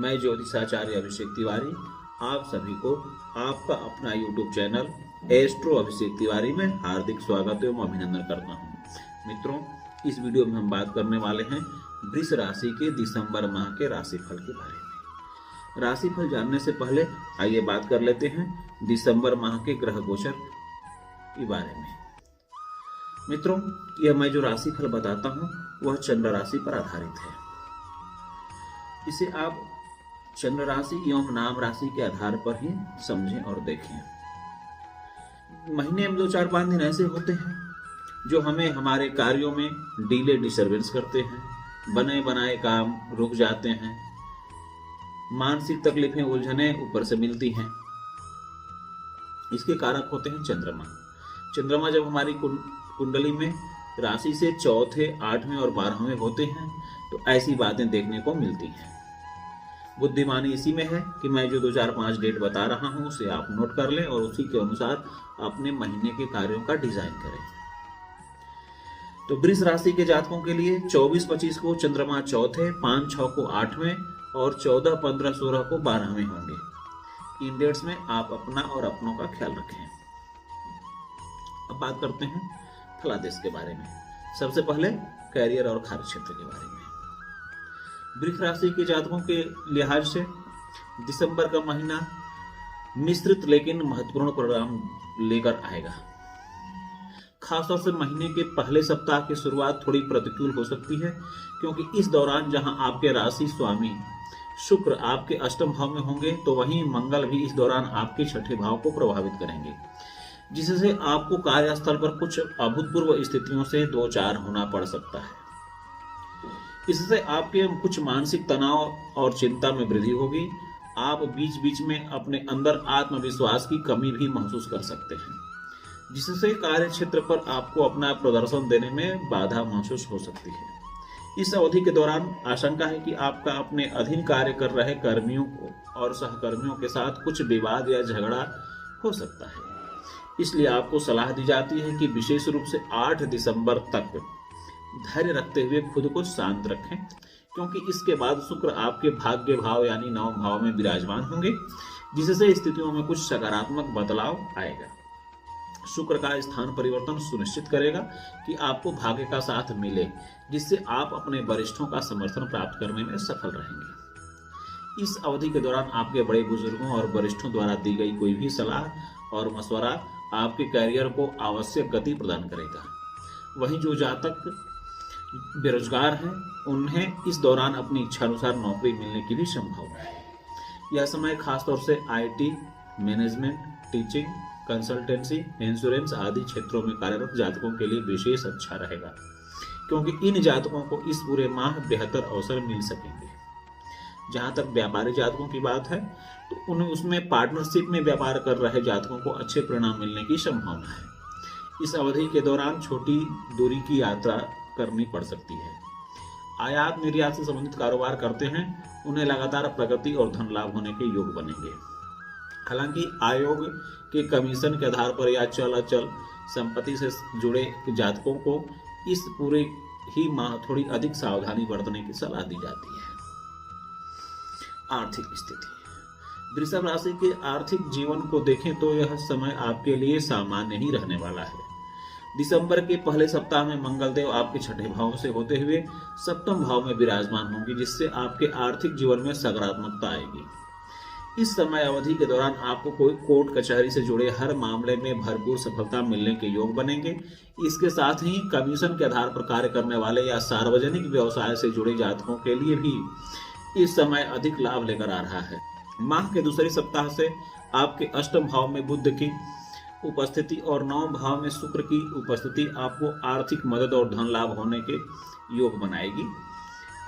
मैं ज्योतिषाचार्य अभिषेक तिवारी आप सभी को आपका अपना YouTube channel astro Abhishek Tiwari में हार्दिक स्वागत एवं अभिनंदन करता हूं। मित्रों, इस वीडियो में हम बात करने वाले हैं वृष राशि के दिसंबर माह के राशिफल के बारे में। राशिफल जानने से पहले आइए बात कर लेते हैं दिसंबर माह के ग्रह गोचर के बारे में। मित्रों, यह मैं जो राशिफल बताता हूं वह चंद्र राशि पर आधारित है। इसे आप चंद्र राशि एवं नाम राशि के आधार पर ही समझें और देखें। महीने में 2-4-5 दिन ऐसे होते हैं जो हमें हमारे कार्यों में डिले डिस्टर्बेंस करते हैं, बने बनाए काम रुक जाते हैं, मानसिक तकलीफें उलझने ऊपर से मिलती हैं। इसके कारक होते हैं चंद्रमा। चंद्रमा जब हमारी कुंडली में राशि से चौथे, 8वें और 12वें होते हैं तो ऐसी बातें देखने को मिलती हैं। बुद्धिमानी इसी में है कि मैं जो 2-4-5 डेट बता रहा हूं उसे आप नोट कर लें और उसी के अनुसार अपने महीने के कार्यों का डिजाइन करें। तो वृष राशि के जातकों के लिए 24-25 को चंद्रमा चौथे, 5-6 को 8वें और 14, 15, 16 को 12वें होंगे। इन डेट्स में आप अपना और अपनों का ख्याल रखें। अब बात करते हैं फलादेश के बारे में। सबसे पहले कैरियर और कार्य क्षेत्र के बारे में। वृष राशि के जातकों के लिहाज से दिसंबर का महीना मिश्रित लेकिन महत्वपूर्ण परिणाम लेकर आएगा। खासतौर से महीने के पहले सप्ताह की शुरुआत थोड़ी प्रतिकूल हो सकती है, क्योंकि इस दौरान जहां आपके राशि स्वामी शुक्र आपके अष्टम भाव में होंगे तो वहीं मंगल भी इस दौरान आपके छठे भाव को प्रभावित करेंगे, जिससे आपको कार्यस्थल पर कुछ अभूतपूर्व स्थितियों से दो चार होना पड़ सकता है। इससे आपके कुछ मानसिक तनाव और चिंता में वृद्धि होगी। आप बीच बीच में अपने अंदर आत्मविश्वास की कमी भी महसूस कर सकते हैं, जिससे कार्य क्षेत्र पर आपको अपना प्रदर्शन देने में बाधा महसूस हो सकती है। इस अवधि के दौरान आशंका है कि आपका अपने अधीन कार्य कर रहे कर्मियों और सहकर्मियों के साथ कुछ विवाद या झगड़ा हो सकता है। इसलिए आपको सलाह दी जाती है कि विशेष रूप से 8 दिसंबर तक धैर्य रखते हुए खुद को शांत रखें, क्योंकि इसके बाद शुक्र आपके भाग्य भाव यानी 9वें भाव में विराजमान होंगे, जिससे स्थितियों में कुछ सकारात्मक बदलाव आएगा। शुक्र का स्थान परिवर्तन सुनिश्चित करेगा कि आपको भाग्य का साथ मिले, जिससे आप अपने वरिष्ठों का समर्थन प्राप्त करने में सफल रहेंगे। इस अवधि के दौरान आपके बड़े बुजुर्गों और वरिष्ठों द्वारा दी गई कोई भी सलाह और मशवरा आपके करियर को आवश्यक गति प्रदान करेगा। वहीं जो जातक बेरोजगार हैं उन्हें इस दौरान अपनी इच्छा अनुसार नौकरी मिलने की भी संभावना है। यह समय खासतौर से IT, management, teaching, consultancy, insurance आदि क्षेत्रों में कार्यरत जातकों के लिए विशेष अच्छा रहेगा, क्योंकि इन जातकों को इस पूरे माह बेहतर अवसर मिल सकेंगे। जहां तक व्यापारी जातकों की बात है तो उन्हें उसमें पार्टनरशिप में व्यापार कर रहे जातकों को अच्छे परिणाम मिलने की संभावना है। इस अवधि के दौरान छोटी दूरी की यात्रा करनी पड़ सकती है। आयात निर्यात से संबंधित कारोबार करते हैं उन्हें लगातार प्रगति और धन लाभ होने के योग बनेंगे। हालांकि आयोग के कमीशन के आधार पर या चल अचल संपत्ति से जुड़े जातकों को इस पूरे ही माह थोड़ी अधिक सावधानी बरतने की सलाह दी जाती है। आर्थिक स्थिति। वृषभ राशि के आर्थिक जीवन को देखें तो यह समय आपके लिए सामान्य ही रहने वाला है। दिसंबर के पहले सप्ताह में मंगलदेव आपके छठे भाव से होते हुए सप्तम भाव में विराजमान होंगे, जिससे आपके आर्थिक जीवन में सकारात्मकता आएगी। इस समय अवधि के दौरान आपको कोई कोर्ट कचहरी से जुड़े हर मामले में भरपूर सफलता मिलने के योग बनेंगे। इसके साथ ही कमीशन के आधार पर कार्य करने वाले या सार्वजनिक व्यवसाय से जुड़े जातकों के लिए भी इस समय अधिक लाभ लेकर आ रहा है। माह के दूसरे सप्ताह से आपके अष्टम भाव में बुध की उपस्थिति और 9वें भाव में शुक्र की उपस्थिति आपको आर्थिक मदद और धन लाभ होने के योग बनाएगी।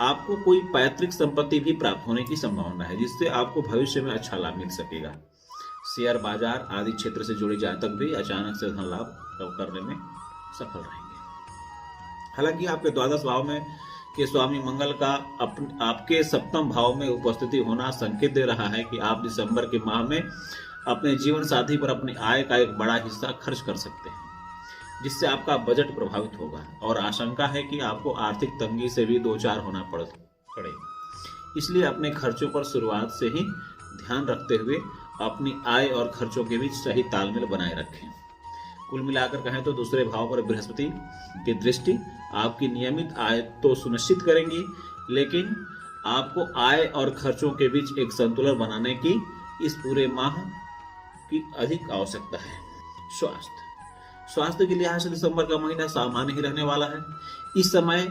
आपको कोई पैतृक संपत्ति भी प्राप्त होने की संभावना है, जिससे आपको भविष्य में अच्छा लाभ मिल सकेगा। शेयर बाजार आदि क्षेत्र से जुड़े जातक भी अचानक से धन लाभ करने में सफल रहेंगे। हालांकि आपके द्वादश भाव में के स्वामी मंगल का आपके सप्तम भाव में उपस्थिति होना संकेत दे रहा है कि आप दिसंबर के माह में अपने जीवन साथी पर अपनी आय का एक बड़ा हिस्सा खर्च कर सकते हैं, जिससे आपका बजट प्रभावित होगा और आशंका है कि आपको आर्थिक तंगी से भी दो चार होना पड़े। इसलिए अपने खर्चों पर शुरुआत से ही ध्यान रखते हुए अपनी आय और खर्चों के बीच सही तालमेल बनाए रखें। कुल मिलाकर कहें तो दूसरे भाव पर बृहस्पति की दृष्टि आपकी नियमित आय तो सुनिश्चित करेंगी, लेकिन आपको आय और खर्चों के बीच एक संतुलन बनाने की इस पूरे माह की अधिक आवश्यकता है। स्वास्थ्य के लिहाज से दिसंबर का महीना सामान्य ही रहने वाला है। इस समय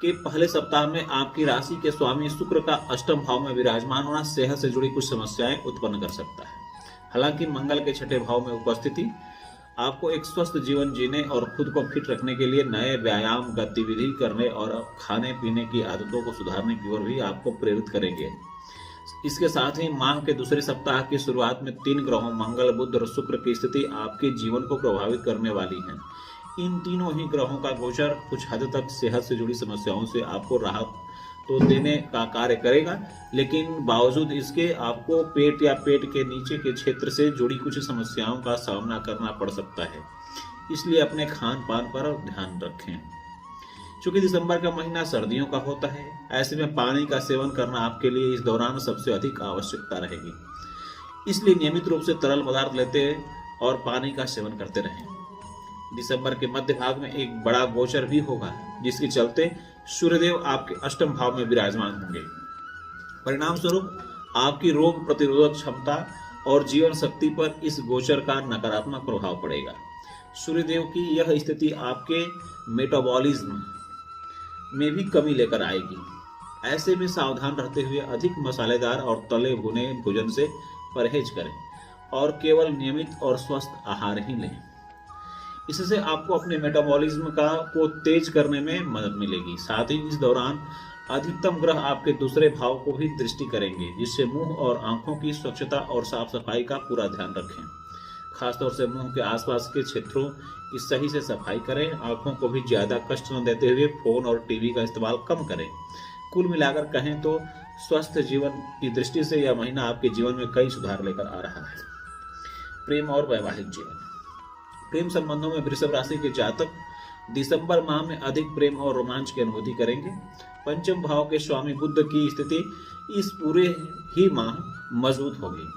के पहले सप्ताह में आपकी राशि के स्वामी शुक्र का अष्टम भाव में विराजमान होना सेहत से जुड़ी कुछ समस्याएं उत्पन्न कर सकता है। हालांकि मंगल के छठे भाव में उपस्थिति आपको एक स्वस्थ जीवन जीने और खुद को फिट रखने के लिए नए व्यायाम, गतिविधि करने और खाने पीने की आदतों को सुधारने की ओर भी आपको प्रेरित करेंगे। इसके साथ ही माह के दूसरे सप्ताह की शुरुआत में 3 ग्रहों मंगल, बुध और शुक्र की स्थिति आपके जीवन को प्रभावित करने वाली है। इन तीनों ही ग्रहों का गोचर कुछ हद तक सेहत से जुड़ी समस्याओं से आपको राहत तो देने का कार्य करेगा, लेकिन बावजूद इसके आपको पेट या पेट के नीचे के क्षेत्र से जुड़ी कुछ समस्याओं का सामना करना पड़ सकता है। इसलिए अपने खान पान पर ध्यान रखें। चूंकि दिसंबर का महीना सर्दियों का होता है, ऐसे में पानी का सेवन करना आपके लिए इस दौरान सबसे अधिक आवश्यकता रहेगी। इसलिए नियमित रूप से तरल पदार्थ लेते और पानी का सेवन करते रहें। दिसंबर के मध्य भाग में एक बड़ा गोचर भी होगा, जिसके चलते सूर्यदेव आपके अष्टम भाव में विराजमान होंगे। परिणाम स्वरूप आपकी रोग प्रतिरोधक क्षमता और जीवन शक्ति पर इस गोचर का नकारात्मक प्रभाव पड़ेगा। सूर्यदेव की यह स्थिति आपके मेटाबॉलिज्म में भी कमी लेकर आएगी। ऐसे में सावधान रहते हुए अधिक मसालेदार और तले भुने भोजन से परहेज करें और केवल नियमित और स्वस्थ आहार ही लें। इससे आपको अपने मेटाबॉलिज्म को तेज करने में मदद मिलेगी। साथ ही इस दौरान अधिकतम ग्रह आपके दूसरे भाव को भी दृष्टि करेंगे, जिससे मुंह और आंखों की स्वच्छता और साफ सफाई का पूरा ध्यान रखें। खासतौर से मुंह के आसपास के क्षेत्रों की सही से सफाई करें। आंखों को भी ज्यादा कष्ट न देते हुए फोन और टीवी का इस्तेमाल कम करें। कुल मिलाकर कहें तो स्वस्थ जीवन की दृष्टि से यह महीना आपके जीवन में कई सुधार लेकर आ रहा है। प्रेम और वैवाहिक जीवन। प्रेम संबंधों में वृषभ राशि के जातक दिसंबर माह में अधिक प्रेम और रोमांच की अनुभूति करेंगे। पंचम भाव के स्वामी बुध की स्थिति इस पूरे ही माह मजबूत होगी,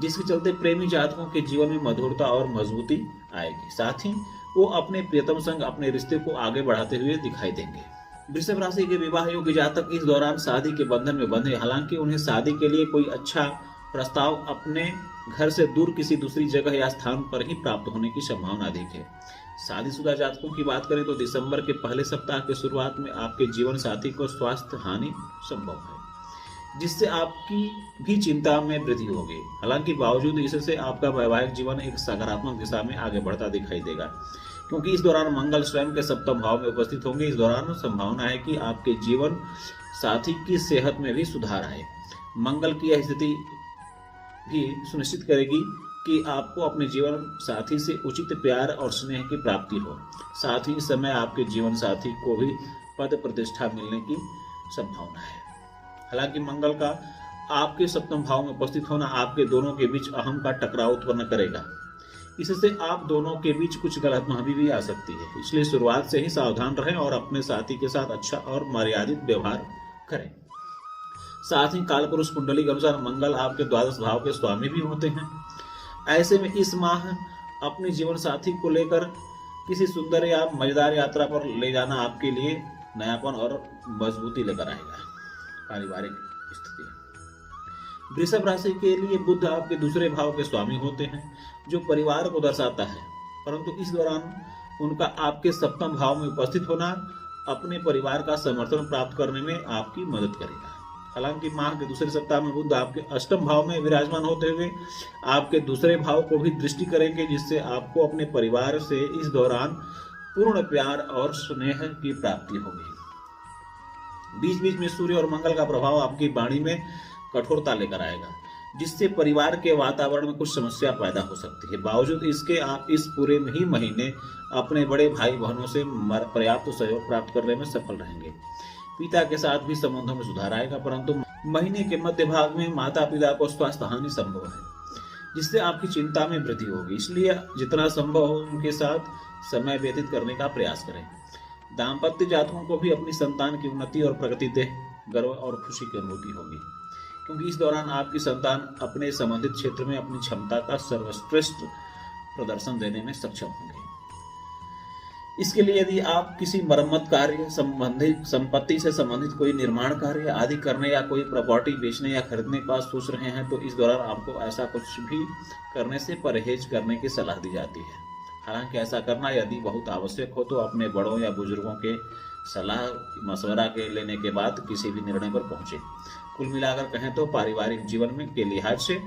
जिसके चलते प्रेमी जातकों के जीवन में मधुरता और मजबूती आएगी। साथ ही वो अपने प्रियतम संग अपने रिश्ते को आगे बढ़ाते हुए दिखाई देंगे। वृषभ राशि के विवाह योग्य जातक इस दौरान शादी के बंधन में बंधे। हालांकि उन्हें शादी के लिए कोई अच्छा प्रस्ताव अपने घर से दूर किसी दूसरी जगह या स्थान पर ही प्राप्त होने की संभावना अधिक है। शादीशुदा जातकों की बात करें तो दिसंबर के पहले सप्ताह के शुरुआत में आपके जीवन साथी को स्वास्थ्य हानि संभव है, जिससे आपकी भी चिंता में वृद्धि होगी। हालांकि बावजूद इससे आपका वैवाहिक जीवन एक सकारात्मक दिशा में आगे बढ़ता दिखाई देगा, क्योंकि इस दौरान मंगल स्वयं के सप्तम भाव में उपस्थित होंगे। इस दौरान संभावना है कि आपके जीवन साथी की सेहत में भी सुधार आए। मंगल की यह स्थिति भी सुनिश्चित करेगी कि आपको अपने जीवन साथी से उचित प्यार और स्नेह की प्राप्ति हो। साथ ही इस समय आपके जीवन साथी को भी पद प्रतिष्ठा मिलने की संभावना है। हालांकि मंगल का आपके सप्तम भाव में उपस्थित होना आपके दोनों के बीच अहम का टकराव उत्पन्न करेगा। इससे आप दोनों के बीच कुछ गलतफहमी भी आ सकती है। इसलिए शुरुआत से ही सावधान रहें और अपने साथी के साथ अच्छा और मर्यादित व्यवहार करें। साथ ही कालपुरुष कुंडली के अनुसार मंगल आपके द्वादश भाव के स्वामी भी होते हैं। ऐसे में इस माह अपने जीवन साथी को लेकर किसी सुंदर या मजेदार यात्रा पर ले जाना आपके लिए नयापन और मजबूती लेकर आएगा। पारिवारिक स्थिति। वृषभ राशि के लिए बुध आपके दूसरे भाव के स्वामी होते हैं, जो परिवार को दर्शाता है, परंतु इस दौरान उनका आपके सप्तम भाव में उपस्थित होना अपने परिवार का समर्थन प्राप्त करने में आपकी मदद करेगा। हालांकि माह के दूसरे सप्ताह में बुध आपके अष्टम भाव में विराजमान होते हुए आपके दूसरे भाव को भी दृष्टि करेंगे, जिससे आपको अपने परिवार से इस दौरान पूर्ण प्यार और स्नेह की प्राप्ति होगी। बीच बीच में सूर्य और मंगल का प्रभाव आपकी वाणी में कठोरता लेकर आएगा, जिससे परिवार के वातावरण में कुछ समस्या पैदा हो सकती है। बावजूद इसके आप इस पूरे ही महीने अपने बड़े भाई बहनों से पर्याप्त सहयोग प्राप्त करने में सफल रहेंगे। पिता के साथ भी संबंधों में सुधार आएगा, परंतु महीने के मध्य भाग में माता पिता को स्वास्थ्य हानि संभव है, जिससे आपकी चिंता में वृद्धि होगी। इसलिए जितना संभव हो उनके साथ समय व्यतीत करने का प्रयास करें। दाम्पत्य जातकों को भी अपनी संतान की उन्नति और प्रगति गर्व और खुशी की अनुभूति होगी, क्योंकि इस दौरान आपकी संतान अपने संबंधित क्षेत्र में अपनी क्षमता का सर्वश्रेष्ठ प्रदर्शन देने में सक्षम होंगे। इसके लिए यदि आप किसी मरम्मत कार्य, संबंधित संपत्ति से संबंधित कोई निर्माण कार्य आदि करने या कोई प्रॉपर्टी बेचने या खरीदने का सोच रहे हैं, तो इस दौरान आपको ऐसा कुछ भी करने से परहेज करने की सलाह दी जाती है। हालांकि ऐसा करना यदि बहुत आवश्यक हो तो अपने बड़ों या बुजुर्गों के सलाह मशवरा के लेने के बाद किसी भी निर्णय पर पहुंचे। कुल मिलाकर कहें तो पारिवारिक जीवन में के लिहाज से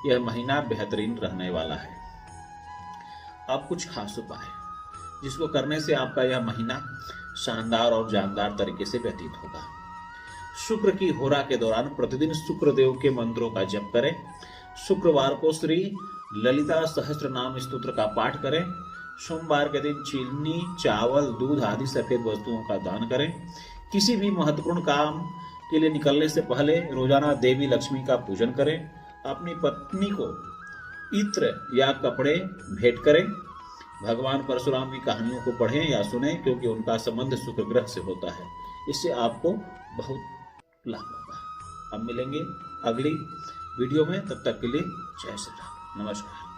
यह महीना बेहतरीन रहने वाला है। अब कुछ खास उपाय जिसको करने से आपका यह महीना शानदार और जानदार तरीके से व्यतीत होगा। शुक्र की होरा के दौरान प्रतिदिन शुक्र देव के मंत्रों का जप करें। शुक्रवार को श्री ललिता सहस्त्र नाम स्तोत्र का पाठ करें। सोमवार के दिन चीनी, चावल, दूध आदि सफेद वस्तुओं का दान करें। किसी भी महत्वपूर्ण काम के लिए निकलने से पहले रोजाना देवी लक्ष्मी का पूजन करें। अपनी पत्नी को इत्र या कपड़े भेंट करें। भगवान परशुराम की कहानियों को पढ़ें या सुनें, क्योंकि उनका संबंध शुक्र ग्रह से होता है। इससे आपको बहुत लाभ होगा। अब मिलेंगे अगली वीडियो में, तब तक के लिए जय श्री राम, नमस्कार।